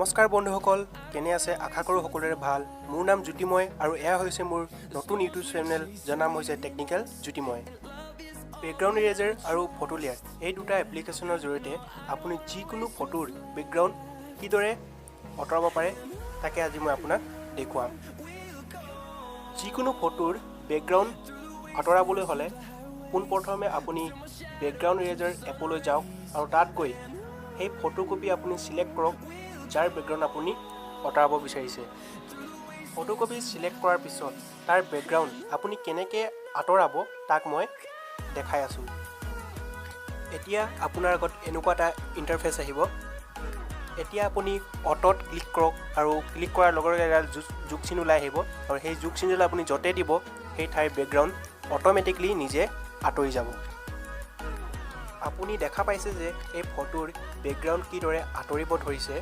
নমস্কাৰ বন্ধুসকল, কেনে আছে? আশা কৰোঁ সকলোৰে ভাল। মোৰ নাম জ্যোতিময় আৰু এয়া হৈছে মোৰ নতুন ইউটিউব চেনেল, যাৰ নাম হৈছে টেকনিকেল জ্যোতিময়। বেকগ্ৰাউণ্ড ইৰেজাৰ আৰু ফটো লেয়াৰ এই দুটা এপ্লিকেশ্যনৰ জৰিয়তে আপুনি যিকোনো ফটোৰ বেকগ্ৰাউণ্ড কিদৰে আঁতৰাব পাৰে তাকে আজি মই আপোনাক দেখুৱাম। যিকোনো ফটোৰ বেকগ্ৰাউণ্ড আঁতৰাবলৈ হ'লে পোনপ্ৰথমে আপুনি বেকগ্ৰাউণ্ড ইৰেজাৰ এপলৈ যাওক আৰু তাত গৈ সেই ফটোকপি আপুনি চিলেক্ট কৰক যাৰ বেকগ্ৰাউণ্ড আপুনি আঁতৰাব বিচাৰিছে। ফটোকপি চিলেক্ট কৰাৰ পিছত তাৰ বেকগ্ৰাউণ্ড আপুনি কেনেকৈ আঁতৰাব তাক মই দেখাই আছোঁ। এতিয়া আপোনাৰ আগত এনেকুৱা এটা ইণ্টাৰফেচ আহিব। এতিয়া আপুনি অট'ত ক্লিক কৰক আৰু ক্লিক কৰাৰ লগে লগে এটা যোগ চিন ওলাই আহিব আৰু সেই যোগ চিনডাল আপুনি য'তে দিব সেই ঠাইৰ বেকগ্ৰাউণ্ড অট'মেটিকলি নিজে আঁতৰি যাব। আপুনি দেখা পাইছে যে এই ফটোৰ বেকগ্ৰাউণ্ড কিদৰে আঁতৰিব ধৰিছে।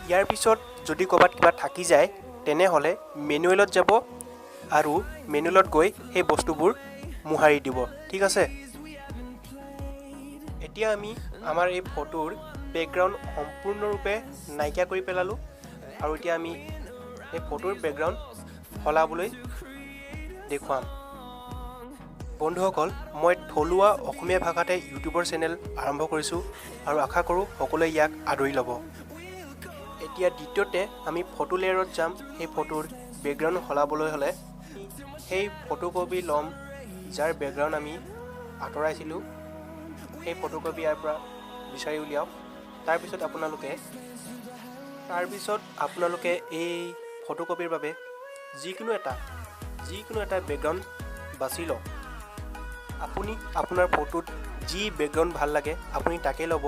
ইয়াৰ পিছত যদি ক'ৰবাত কিবা থাকি যায় তেনেহ'লে মেনুৱেলত যাব আৰু মেনুৱেলত গৈ সেই বস্তুবোৰ মোহাৰি দিব। ঠিক আছে, এতিয়া আমি আমাৰ এই ফটোৰ বেকগ্ৰাউণ্ড সম্পূৰ্ণৰূপে নাইকিয়া কৰি পেলালোঁ আৰু এতিয়া আমি এই ফটোৰ বেকগ্ৰাউণ্ড সলাবলৈ দেখুৱাম। বন্ধুসকল, মই থলুৱা অসমীয়া ভাষাতে ইউটিউবৰ চেনেল আৰম্ভ কৰিছোঁ আৰু আশা কৰোঁ সকলোৱে ইয়াক আদৰি ল'ব। এতিয়া দ্বিতীয়তে আমি ফটো লেয়াৰত যাম। সেই ফটোৰ বেকগ্ৰাউণ্ড সলাবলৈ হ'লে সেই ফটোকপি ল'ম যাৰ বেকগ্ৰাউণ্ড আমি আঁতৰাইছিলোঁ। সেই ফটোকপি ইয়াৰ পৰা বিচাৰি উলিয়াওক। তাৰপিছত আপোনালোকে এই ফটোকপিৰ বাবে যিকোনো এটা বেকগ্ৰাউণ্ড বাছি লওক। আপুনি আপোনাৰ ফটোত যি বেকগ্ৰাউণ্ড ভাল লাগে আপুনি তাকেই ল'ব।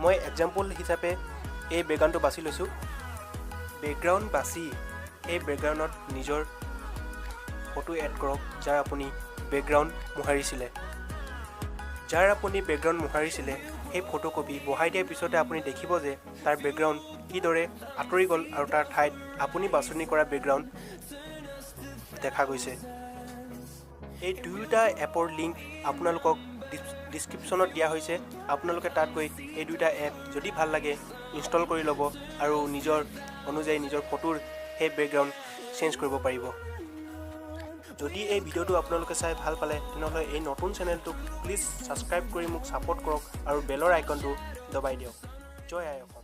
মই এক্সাম্পল হিচাপে এই বেকগ্ৰাউণ্ডটো বাছি লৈছোঁ। বেকগ্ৰাউণ্ড বাছি এই বেকগ্ৰাউণ্ডত নিজৰ ফটো এড কৰক যাৰ আপুনি বেকগ্ৰাউণ্ড মোহাৰিছিলে। সেই ফটোকপি বহাই দিয়াৰ পিছতে আপুনি দেখিব যে তাৰ বেকগ্ৰাউণ্ড কিদৰে আঁতৰি গ'ল আৰু তাৰ ঠাইত আপুনি বাছনি কৰা বেকগ্ৰাউণ্ড দেখা গৈছে। এই দুয়োটা এপৰ লিংক আপোনালোকক ডিছক্ৰিপশ্যনত দিয়া হৈছে। আপোনালোকে তাত গৈ এই দুয়োটা এপ যদি ভাল লাগে ইনষ্টল কৰি ল'ব আৰু নিজৰ অনুযায়ী নিজৰ ফটোৰ সেই বেকগ্ৰাউণ্ড চেঞ্জ কৰিব পাৰিব। যদি এই ভিডিঅ'টো আপোনালোকে চাই ভাল পালে তেনেহ'লে এই নতুন চেনেলটোক প্লিজ ছাবস্ক্ৰাইব কৰি মোক ছাপোৰ্ট কৰক আৰু বেলৰ আইকনটো দবাই দিয়ক। জয় আই অসম।